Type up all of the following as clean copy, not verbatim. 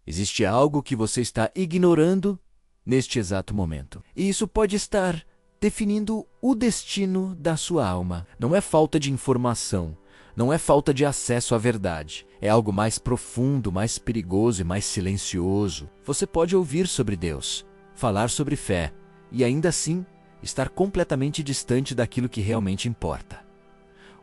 Existe algo que você está ignorando neste exato momento. E isso pode estar definindo o destino da sua alma. Não é falta de informação, não é falta de acesso à verdade. É algo mais profundo, mais perigoso e mais silencioso. Você pode ouvir sobre Deus, falar sobre fé e ainda assim estar completamente distante daquilo que realmente importa.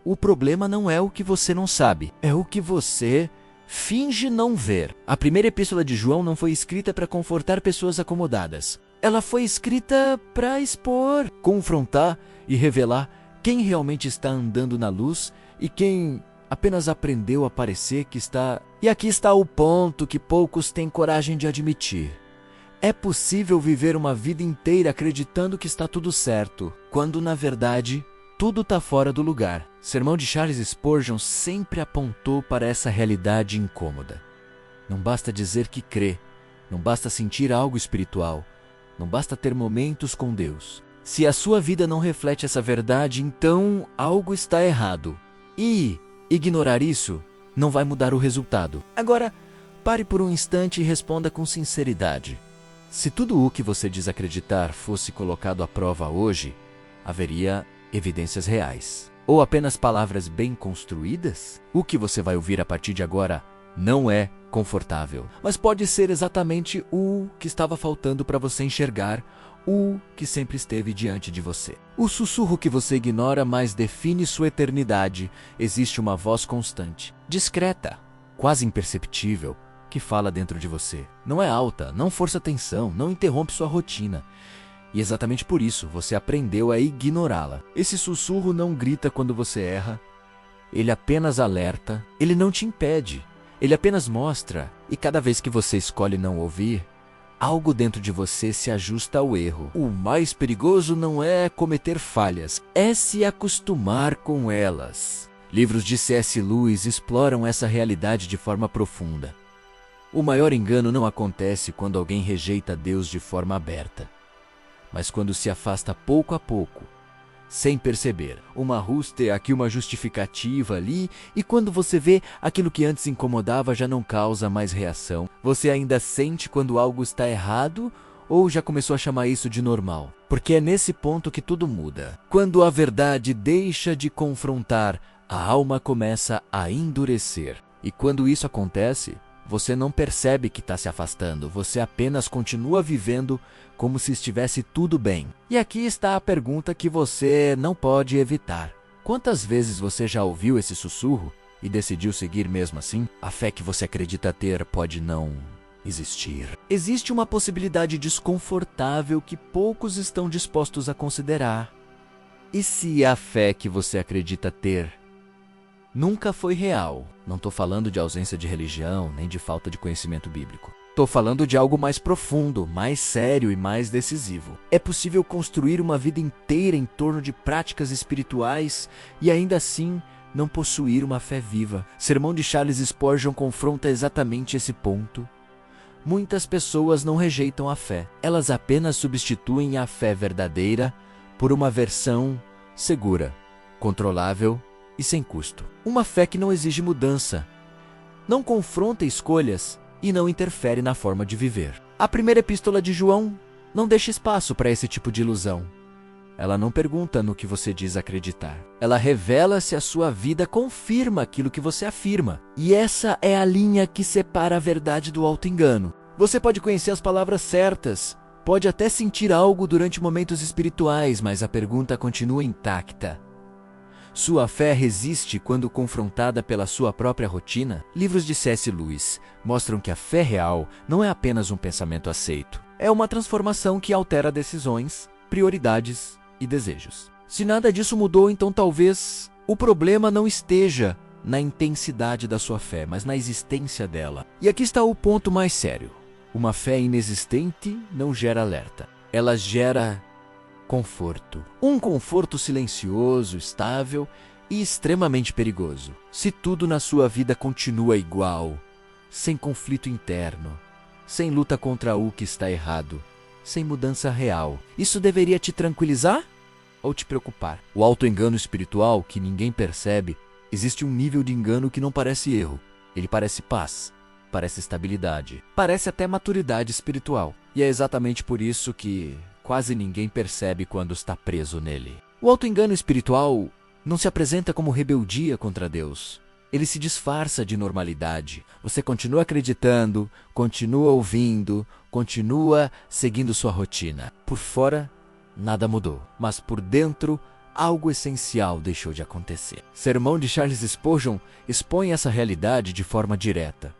O problema não é o que você não sabe, é o que você finge não ver. A primeira epístola de João não foi escrita para confortar pessoas acomodadas. Ela foi escrita para expor, confrontar e revelar quem realmente está andando na luz e quem apenas aprendeu a parecer que está... E aqui está o ponto que poucos têm coragem de admitir. É possível viver uma vida inteira acreditando que está tudo certo, quando na verdade tudo está fora do lugar. O sermão de Charles Spurgeon sempre apontou para essa realidade incômoda. Não basta dizer que crê, não basta sentir algo espiritual, não basta ter momentos com Deus. Se a sua vida não reflete essa verdade, então algo está errado. E ignorar isso não vai mudar o resultado. Agora, pare por um instante e responda com sinceridade. Se tudo o que você diz acreditar fosse colocado à prova hoje, haveria evidências reais. Ou apenas palavras bem construídas? O que você vai ouvir a partir de agora não é confortável, mas pode ser exatamente o que estava faltando para você enxergar o que sempre esteve diante de você. O sussurro que você ignora mais define sua eternidade. Existe uma voz constante, discreta, quase imperceptível, que fala dentro de você. Não é alta, não força atenção, não interrompe sua rotina. E exatamente por isso você aprendeu a ignorá-la. Esse sussurro não grita quando você erra, ele apenas alerta, ele não te impede, ele apenas mostra. E cada vez que você escolhe não ouvir, algo dentro de você se ajusta ao erro. O mais perigoso não é cometer falhas, é se acostumar com elas. Livros de C.S. Lewis exploram essa realidade de forma profunda. O maior engano não acontece quando alguém rejeita Deus de forma aberta, mas quando se afasta pouco a pouco, sem perceber. Uma ruste aqui, uma justificativa ali, e quando você vê, aquilo que antes incomodava já não causa mais reação. Você ainda sente quando algo está errado ou já começou a chamar isso de normal? Porque é nesse ponto que tudo muda. Quando a verdade deixa de confrontar, a alma começa a endurecer. E quando isso acontece, você não percebe que está se afastando, você apenas continua vivendo como se estivesse tudo bem. E aqui está a pergunta que você não pode evitar. Quantas vezes você já ouviu esse sussurro e decidiu seguir mesmo assim? A fé que você acredita ter pode não existir. Existe uma possibilidade desconfortável que poucos estão dispostos a considerar. E se a fé que você acredita ter nunca foi real? Não estou falando de ausência de religião, nem de falta de conhecimento bíblico. Estou falando de algo mais profundo, mais sério e mais decisivo. É possível construir uma vida inteira em torno de práticas espirituais e ainda assim não possuir uma fé viva. O sermão de Charles Spurgeon confronta exatamente esse ponto. Muitas pessoas não rejeitam a fé. Elas apenas substituem a fé verdadeira por uma versão segura, controlável e sem custo. Uma fé que não exige mudança, não confronta escolhas e não interfere na forma de viver. A primeira epístola de João não deixa espaço para esse tipo de ilusão. Ela não pergunta no que você diz acreditar. Ela revela se a sua vida confirma aquilo que você afirma. E essa é a linha que separa a verdade do auto-engano. Você pode conhecer as palavras certas, pode até sentir algo durante momentos espirituais, mas a pergunta continua intacta. Sua fé resiste quando confrontada pela sua própria rotina? Livros de C.S. Lewis mostram que a fé real não é apenas um pensamento aceito. É uma transformação que altera decisões, prioridades e desejos. Se nada disso mudou, então talvez o problema não esteja na intensidade da sua fé, mas na existência dela. E aqui está o ponto mais sério. Uma fé inexistente não gera alerta. Ela gera conforto. Um conforto silencioso, estável e extremamente perigoso. Se tudo na sua vida continua igual, sem conflito interno, sem luta contra o que está errado, sem mudança real, isso deveria te tranquilizar ou te preocupar? O auto-engano espiritual que ninguém percebe, existe um nível de engano que não parece erro, ele parece paz, parece estabilidade, parece até maturidade espiritual. E é exatamente por isso que quase ninguém percebe quando está preso nele. O auto-engano espiritual não se apresenta como rebeldia contra Deus. Ele se disfarça de normalidade. Você continua acreditando, continua ouvindo, continua seguindo sua rotina. Por fora, nada mudou, mas por dentro, algo essencial deixou de acontecer. Sermão de Charles Spurgeon expõe essa realidade de forma direta.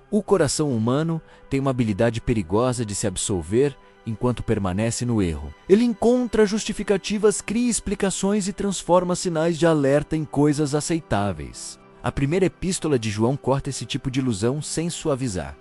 O coração humano tem uma habilidade perigosa de se absolver enquanto permanece no erro. Ele encontra justificativas, cria explicações e transforma sinais de alerta em coisas aceitáveis. A primeira epístola de João corta esse tipo de ilusão sem suavizar.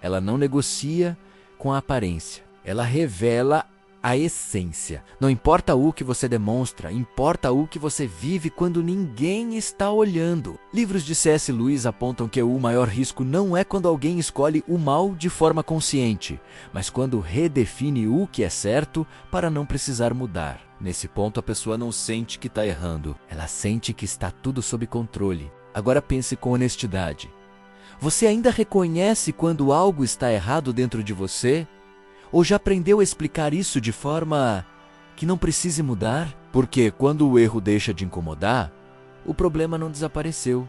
Ela não negocia com a aparência. Ela revela a essência. Não importa o que você demonstra, importa o que você vive quando ninguém está olhando. Livros de C.S. Lewis apontam que o maior risco não é quando alguém escolhe o mal de forma consciente, mas quando redefine o que é certo para não precisar mudar. Nesse ponto, a pessoa não sente que está errando, ela sente que está tudo sob controle. Agora pense com honestidade. Você ainda reconhece quando algo está errado dentro de você? Ou já aprendeu a explicar isso de forma que não precise mudar? Porque quando o erro deixa de incomodar, o problema não desapareceu.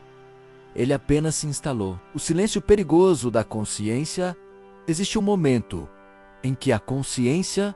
Ele apenas se instalou. O silêncio perigoso da consciência, existe um momento em que a consciência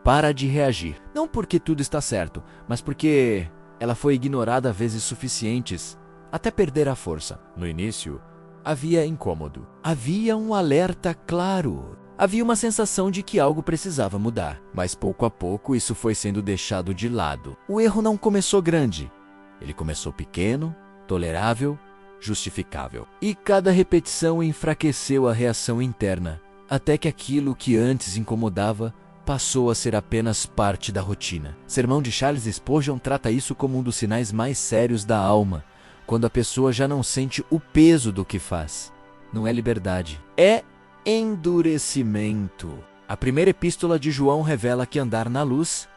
para de reagir. Não porque tudo está certo, mas porque ela foi ignorada vezes suficientes até perder a força. No início, havia incômodo. Havia um alerta claro. Havia uma sensação de que algo precisava mudar, mas pouco a pouco isso foi sendo deixado de lado. O erro não começou grande, ele começou pequeno, tolerável, justificável. E cada repetição enfraqueceu a reação interna, até que aquilo que antes incomodava passou a ser apenas parte da rotina. Sermão de Charles Spurgeon trata isso como um dos sinais mais sérios da alma, quando a pessoa já não sente o peso do que faz. Não é liberdade, é endurecimento. A primeira epístola de João revela que andar na luz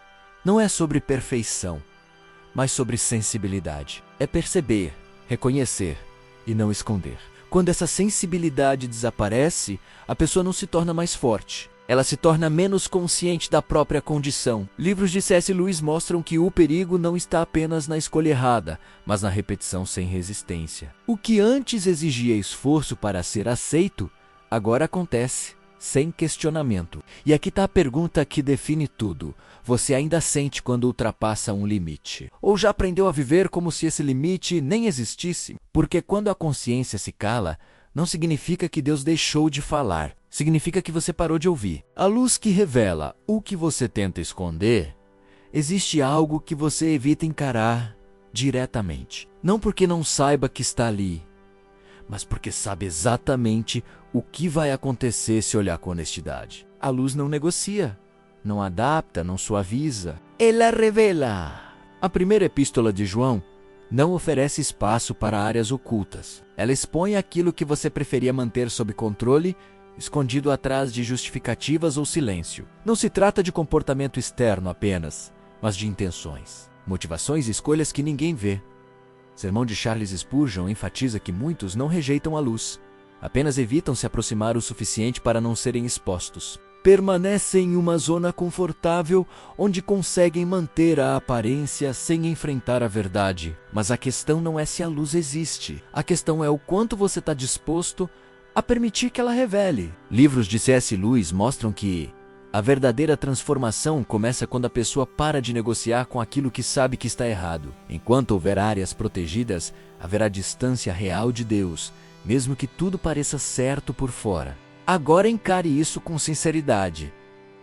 não é sobre perfeição, mas sobre sensibilidade. É perceber, reconhecer e não esconder. Quando essa sensibilidade desaparece, a pessoa não se torna mais forte. Ela se torna menos consciente da própria condição. Livros de C.S. Lewis mostram que o perigo não está apenas na escolha errada, mas na repetição sem resistência. O que antes exigia esforço para ser aceito, agora acontece sem questionamento. E aqui está a pergunta que define tudo. Você ainda sente quando ultrapassa um limite? Ou já aprendeu a viver como se esse limite nem existisse? Porque quando a consciência se cala, não significa que Deus deixou de falar. Significa que você parou de ouvir. A luz que revela o que você tenta esconder, existe algo que você evita encarar diretamente. Não porque não saiba que está ali, mas porque sabe exatamente o que vai acontecer se olhar com honestidade. A luz não negocia, não adapta, não suaviza. Ela revela. A primeira epístola de João não oferece espaço para áreas ocultas. Ela expõe aquilo que você preferia manter sob controle, escondido atrás de justificativas ou silêncio. Não se trata de comportamento externo apenas, mas de intenções, motivações e escolhas que ninguém vê. Sermão de Charles Spurgeon enfatiza que muitos não rejeitam a luz, apenas evitam se aproximar o suficiente para não serem expostos. Permanecem em uma zona confortável onde conseguem manter a aparência sem enfrentar a verdade. Mas a questão não é se a luz existe. A questão é o quanto você está disposto a permitir que ela revele. Livros de C.S. Lewis mostram que a verdadeira transformação começa quando a pessoa para de negociar com aquilo que sabe que está errado. Enquanto houver áreas protegidas, haverá distância real de Deus, mesmo que tudo pareça certo por fora. Agora encare isso com sinceridade.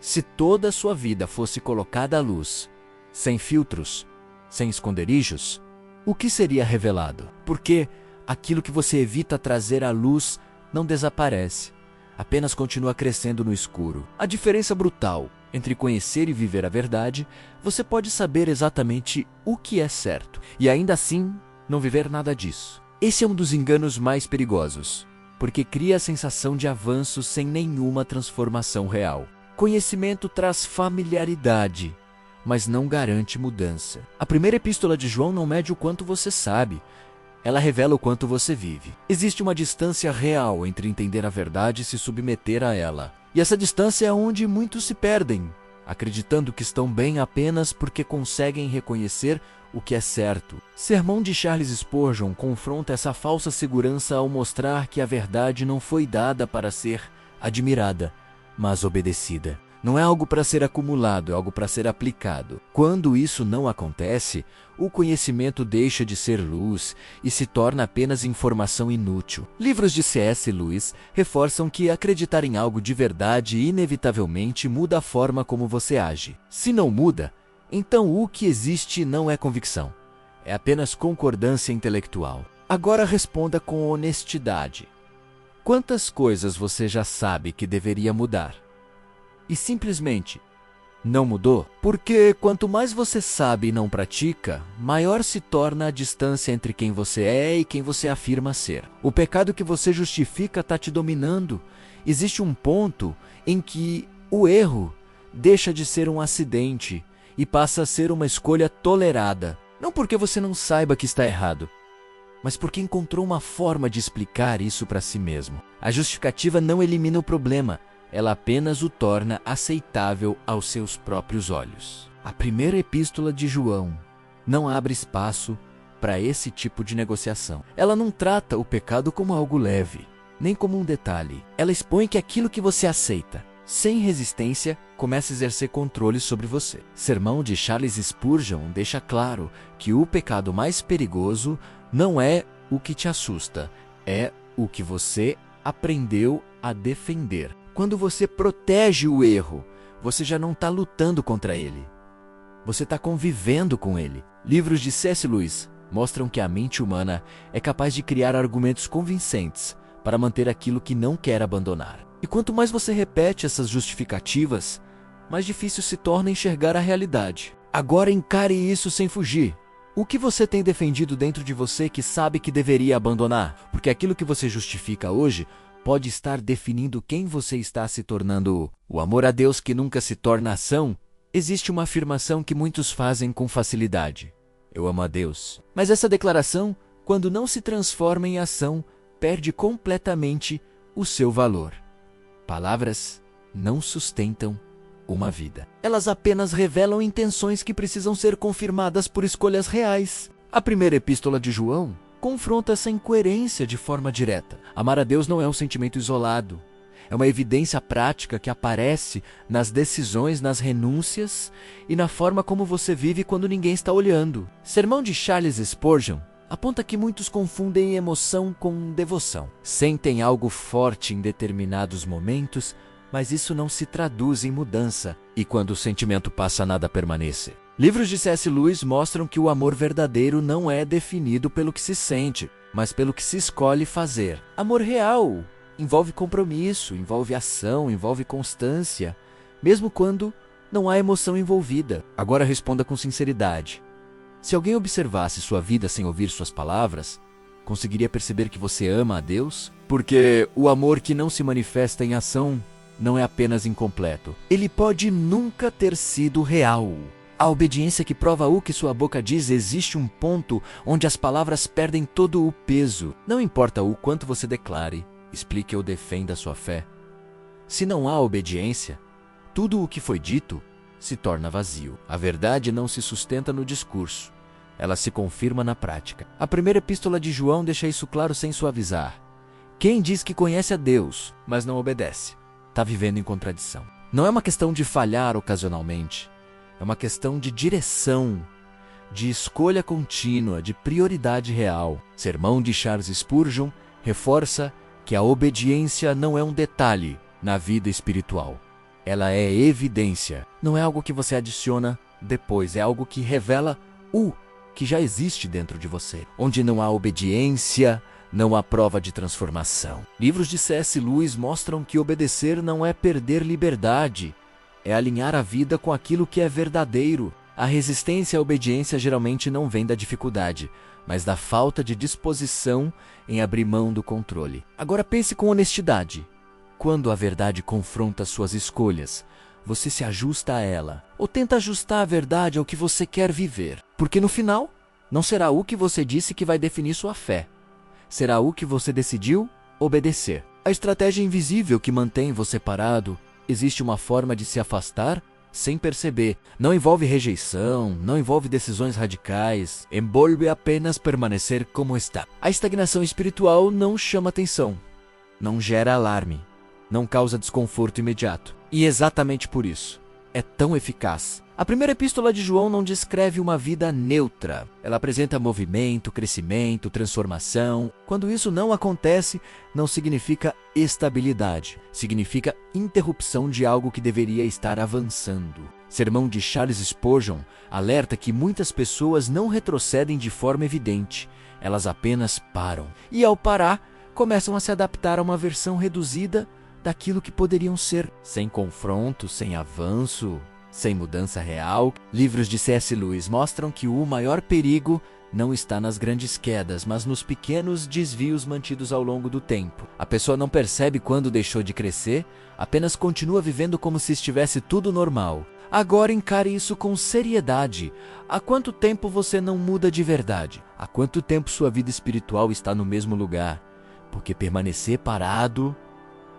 Se toda a sua vida fosse colocada à luz, sem filtros, sem esconderijos, o que seria revelado? Porque aquilo que você evita trazer à luz não desaparece, apenas continua crescendo no escuro. A diferença brutal entre conhecer e viver a verdade, você pode saber exatamente o que é certo e ainda assim não viver nada disso. Esse é um dos enganos mais perigosos, porque cria a sensação de avanço sem nenhuma transformação real. Conhecimento traz familiaridade, mas não garante mudança. A primeira epístola de João não mede o quanto você sabe, ela revela o quanto você vive. Existe uma distância real entre entender a verdade e se submeter a ela. E essa distância é onde muitos se perdem, acreditando que estão bem apenas porque conseguem reconhecer o que é certo. Sermão de Charles Spurgeon confronta essa falsa segurança ao mostrar que a verdade não foi dada para ser admirada, mas obedecida. Não é algo para ser acumulado, é algo para ser aplicado. Quando isso não acontece, o conhecimento deixa de ser luz e se torna apenas informação inútil. Livros de C.S. Lewis reforçam que acreditar em algo de verdade inevitavelmente muda a forma como você age. Se não muda, então o que existe não é convicção, é apenas concordância intelectual. Agora responda com honestidade. Quantas coisas você já sabe que deveria mudar e simplesmente não mudou? Porque quanto mais você sabe e não pratica, maior se torna a distância entre quem você é e quem você afirma ser. O pecado que você justifica está te dominando. Existe um ponto em que o erro deixa de ser um acidente e passa a ser uma escolha tolerada. Não porque você não saiba que está errado, mas porque encontrou uma forma de explicar isso para si mesmo. A justificativa não elimina o problema, ela apenas o torna aceitável aos seus próprios olhos. A primeira epístola de João não abre espaço para esse tipo de negociação. Ela não trata o pecado como algo leve, nem como um detalhe. Ela expõe que aquilo que você aceita, sem resistência, começa a exercer controle sobre você. Sermão de Charles Spurgeon deixa claro que o pecado mais perigoso não é o que te assusta, é o que você aprendeu a defender. Quando você protege o erro, você já não está lutando contra ele. Você está convivendo com ele. Livros de C.S. Lewis mostram que a mente humana é capaz de criar argumentos convincentes para manter aquilo que não quer abandonar. E quanto mais você repete essas justificativas, mais difícil se torna enxergar a realidade. Agora encare isso sem fugir. O que você tem defendido dentro de você que sabe que deveria abandonar? Porque aquilo que você justifica hoje pode estar definindo quem você está se tornando. O amor a Deus que nunca se torna ação. Existe uma afirmação que muitos fazem com facilidade: eu amo a Deus. Mas essa declaração, quando não se transforma em ação, perde completamente o seu valor. Palavras não sustentam uma vida. Elas apenas revelam intenções que precisam ser confirmadas por escolhas reais. A primeira epístola de João confronta essa incoerência de forma direta. Amar a Deus não é um sentimento isolado. É uma evidência prática que aparece nas decisões, nas renúncias e na forma como você vive quando ninguém está olhando. Sermão de Charles Spurgeon aponta que muitos confundem emoção com devoção. Sentem algo forte em determinados momentos, mas isso não se traduz em mudança, e quando o sentimento passa, nada permanece. Livros de C.S. Lewis mostram que o amor verdadeiro não é definido pelo que se sente, mas pelo que se escolhe fazer. Amor real envolve compromisso, envolve ação, envolve constância, mesmo quando não há emoção envolvida. Agora responda com sinceridade. Se alguém observasse sua vida sem ouvir suas palavras, conseguiria perceber que você ama a Deus? Porque o amor que não se manifesta em ação não é apenas incompleto. Ele pode nunca ter sido real. A obediência que prova o que sua boca diz, existe um ponto onde as palavras perdem todo o peso. Não importa o quanto você declare, explique ou defenda a sua fé. Se não há obediência, tudo o que foi dito se torna vazio. A verdade não se sustenta no discurso, ela se confirma na prática. A primeira epístola de João deixa isso claro sem suavizar. Quem diz que conhece a Deus, mas não obedece, está vivendo em contradição. Não é uma questão de falhar ocasionalmente, é uma questão de direção, de escolha contínua, de prioridade real. Sermão de Charles Spurgeon reforça que a obediência não é um detalhe na vida espiritual. Ela é evidência. Não é algo que você adiciona depois, é algo que revela o que já existe dentro de você. Onde não há obediência, não há prova de transformação. Livros de C.S. Lewis mostram que obedecer não é perder liberdade, é alinhar a vida com aquilo que é verdadeiro. A resistência à obediência geralmente não vem da dificuldade, mas da falta de disposição em abrir mão do controle. Agora pense com honestidade. Quando a verdade confronta suas escolhas, você se ajusta a ela, ou tenta ajustar a verdade ao que você quer viver? Porque no final, Não será o que você disse que vai definir sua fé. Será o que você decidiu obedecer. A estratégia invisível que mantém você parado, existe uma forma de se afastar sem perceber. Não envolve rejeição, não envolve decisões radicais, envolve apenas permanecer como está. A estagnação espiritual não chama atenção, não gera alarme, não causa desconforto imediato. E exatamente por isso, é tão eficaz. A primeira epístola de João não descreve uma vida neutra. Ela apresenta movimento, crescimento, transformação. Quando isso não acontece, não significa estabilidade. Significa interrupção de algo que deveria estar avançando. Sermão de Charles Spurgeon alerta que muitas pessoas não retrocedem de forma evidente. Elas apenas param. E ao parar, começam a se adaptar a uma versão reduzida daquilo que poderiam ser. Sem confronto, sem avanço, sem mudança real. Livros de C.S. Lewis mostram que o maior perigo não está nas grandes quedas, mas nos pequenos desvios mantidos ao longo do tempo. A pessoa não percebe quando deixou de crescer, apenas continua vivendo como se estivesse tudo normal. Agora encare isso com seriedade. Há quanto tempo você não muda de verdade? Há quanto tempo sua vida espiritual está no mesmo lugar? Porque permanecer parado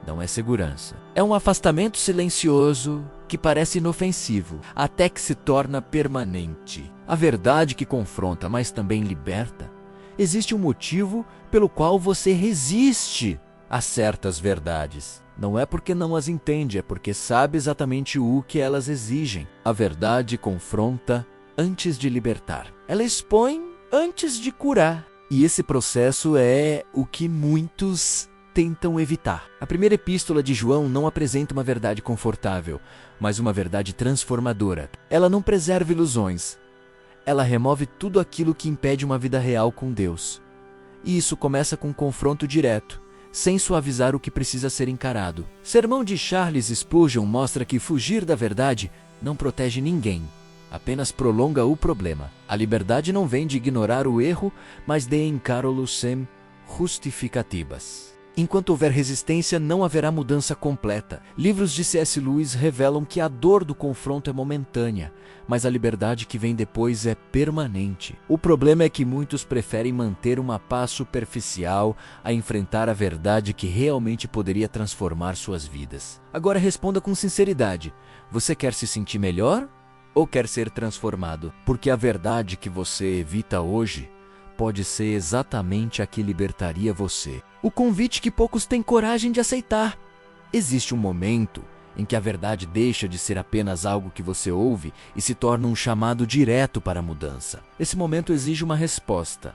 não é segurança. É um afastamento silencioso que parece inofensivo, até que se torna permanente. A verdade que confronta, mas também liberta. Existe um motivo pelo qual você resiste a certas verdades. Não é porque não as entende, é porque sabe exatamente o que elas exigem. A verdade confronta antes de libertar. Ela expõe antes de curar. E esse processo é o que muitos tentam evitar. A primeira epístola de João não apresenta uma verdade confortável, mas uma verdade transformadora. Ela não preserva ilusões. Ela remove tudo aquilo que impede uma vida real com Deus. E isso começa com um confronto direto, sem suavizar o que precisa ser encarado. Sermão de Charles Spurgeon mostra que fugir da verdade não protege ninguém, apenas prolonga o problema. A liberdade não vem de ignorar o erro, mas de encará-lo sem justificativas. Enquanto houver resistência, não haverá mudança completa. Livros de C.S. Lewis revelam que a dor do confronto é momentânea, mas a liberdade que vem depois é permanente. O problema é que muitos preferem manter uma paz superficial a enfrentar a verdade que realmente poderia transformar suas vidas. Agora responda com sinceridade. Você quer se sentir melhor ou quer ser transformado? Porque a verdade que você evita hoje pode ser exatamente a que libertaria você. O convite que poucos têm coragem de aceitar. Existe um momento em que a verdade deixa de ser apenas algo que você ouve e se torna um chamado direto para a mudança. Esse momento exige uma resposta.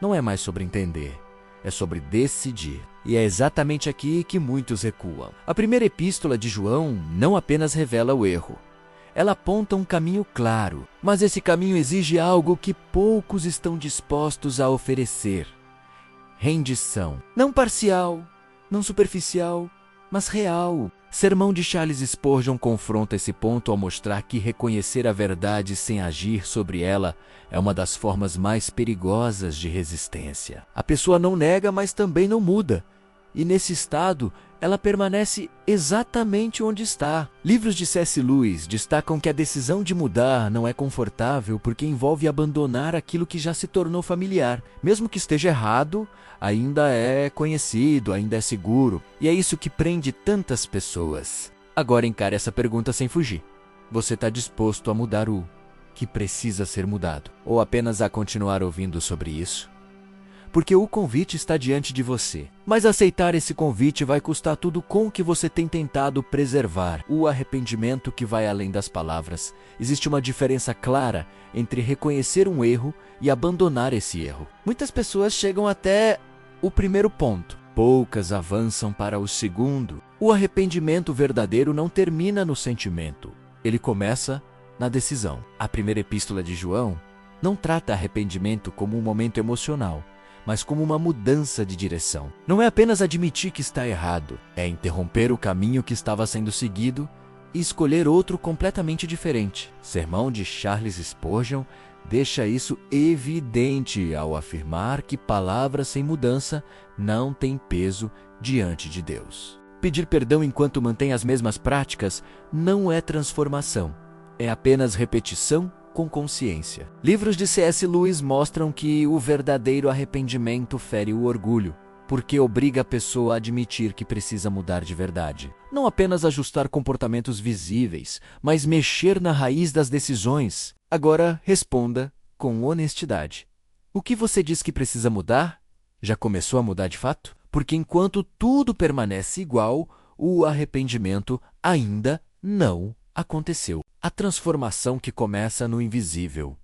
Não é mais sobre entender, é sobre decidir. E é exatamente aqui que muitos recuam. A primeira epístola de João não apenas revela o erro. Ela aponta um caminho claro, mas esse caminho exige algo que poucos estão dispostos a oferecer. Rendição. Não parcial, não superficial, mas real. Sermão de Charles Spurgeon confronta esse ponto ao mostrar que reconhecer a verdade sem agir sobre ela é uma das formas mais perigosas de resistência. A pessoa não nega, mas também não muda. E nesse estado, ela permanece exatamente onde está. Livros de C.S. Lewis destacam que a decisão de mudar não é confortável porque envolve abandonar aquilo que já se tornou familiar. Mesmo que esteja errado, ainda é conhecido, ainda é seguro. E é isso que prende tantas pessoas. Agora encare essa pergunta sem fugir. Você está disposto a mudar o que precisa ser mudado? Ou apenas a continuar ouvindo sobre isso? Porque o convite está diante de você. Mas aceitar esse convite vai custar tudo com o que você tem tentado preservar. O arrependimento que vai além das palavras. Existe uma diferença clara entre reconhecer um erro e abandonar esse erro. Muitas pessoas chegam até o primeiro ponto. Poucas avançam para o segundo. O arrependimento verdadeiro não termina no sentimento. Ele começa na decisão. A primeira epístola de João não trata arrependimento como um momento emocional, mas como uma mudança de direção. Não é apenas admitir que está errado, é interromper o caminho que estava sendo seguido e escolher outro completamente diferente. Sermão de Charles Spurgeon deixa isso evidente ao afirmar que palavras sem mudança não têm peso diante de Deus. Pedir perdão enquanto mantém as mesmas práticas não é transformação, é apenas repetição com consciência. Livros de C.S. Lewis mostram que o verdadeiro arrependimento fere o orgulho, porque obriga a pessoa a admitir que precisa mudar de verdade. Não apenas ajustar comportamentos visíveis, mas mexer na raiz das decisões. Agora, responda com honestidade. O que você diz que precisa mudar? Já começou a mudar de fato? Porque enquanto tudo permanece igual, o arrependimento ainda não aconteceu. A transformação que começa no invisível.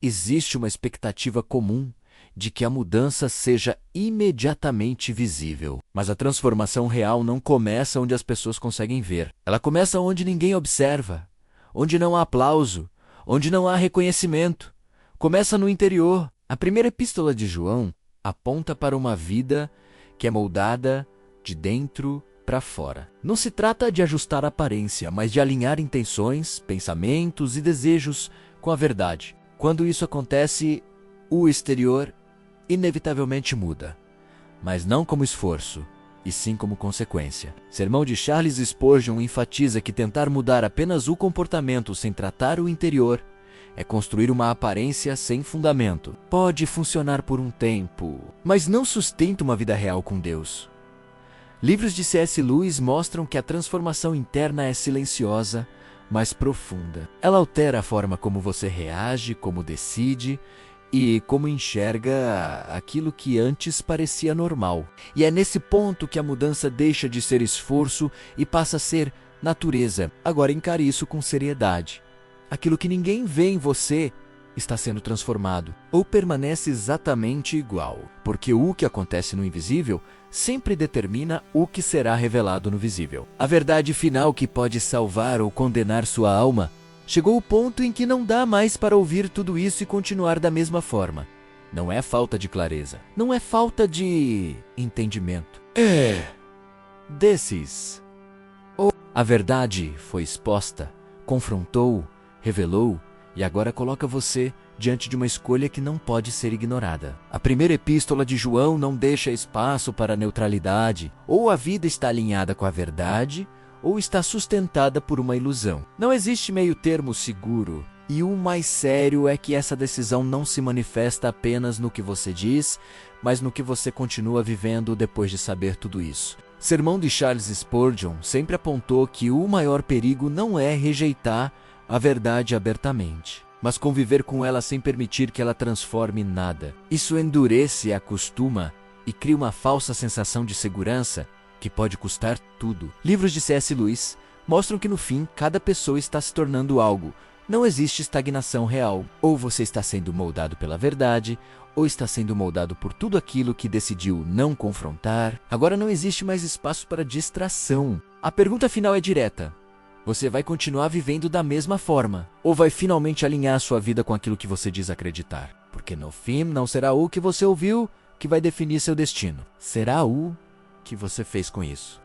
Existe uma expectativa comum de que a mudança seja imediatamente visível. Mas a transformação real não começa onde as pessoas conseguem ver. Ela começa onde ninguém observa, onde não há aplauso, onde não há reconhecimento. Começa no interior. A primeira epístola de João aponta para uma vida que é moldada de dentro para fora. Não se trata de ajustar a aparência, mas de alinhar intenções, pensamentos e desejos com a verdade. Quando isso acontece, o exterior inevitavelmente muda, mas não como esforço, e sim como consequência. Sermão de Charles Spurgeon enfatiza que tentar mudar apenas o comportamento sem tratar o interior é construir uma aparência sem fundamento. Pode funcionar por um tempo, mas não sustenta uma vida real com Deus. Livros de C.S. Lewis mostram que a transformação interna é silenciosa, mas profunda. Ela altera a forma como você reage, como decide e como enxerga aquilo que antes parecia normal. E é nesse ponto que a mudança deixa de ser esforço e passa a ser natureza. Agora encare isso com seriedade. Aquilo que ninguém vê em você está sendo transformado, ou permanece exatamente igual, porque o que acontece no invisível sempre determina o que será revelado no visível. A verdade final que pode salvar ou condenar sua alma chegou ao ponto em que não dá mais para ouvir tudo isso e continuar da mesma forma. Não é falta de clareza, não é falta de entendimento. A verdade foi exposta, confrontou, revelou e agora coloca você diante de uma escolha que não pode ser ignorada. A primeira epístola de João não deixa espaço para neutralidade. Ou a vida está alinhada com a verdade, ou está sustentada por uma ilusão. Não existe meio termo seguro. E o mais sério é que essa decisão não se manifesta apenas no que você diz, mas no que você continua vivendo depois de saber tudo isso. Sermão de Charles Spurgeon sempre apontou que o maior perigo não é rejeitar a verdade abertamente, mas conviver com ela sem permitir que ela transforme nada. Isso endurece e acostuma e cria uma falsa sensação de segurança que pode custar tudo. Livros de C.S. Lewis mostram que no fim cada pessoa está se tornando algo. Não existe estagnação real. Ou você está sendo moldado pela verdade, ou está sendo moldado por tudo aquilo que decidiu não confrontar. Agora não existe mais espaço para distração. A pergunta final é direta. Você vai continuar vivendo da mesma forma? Ou vai finalmente alinhar sua vida com aquilo que você diz acreditar? Porque no fim não será o que você ouviu que vai definir seu destino. Será o que você fez com isso.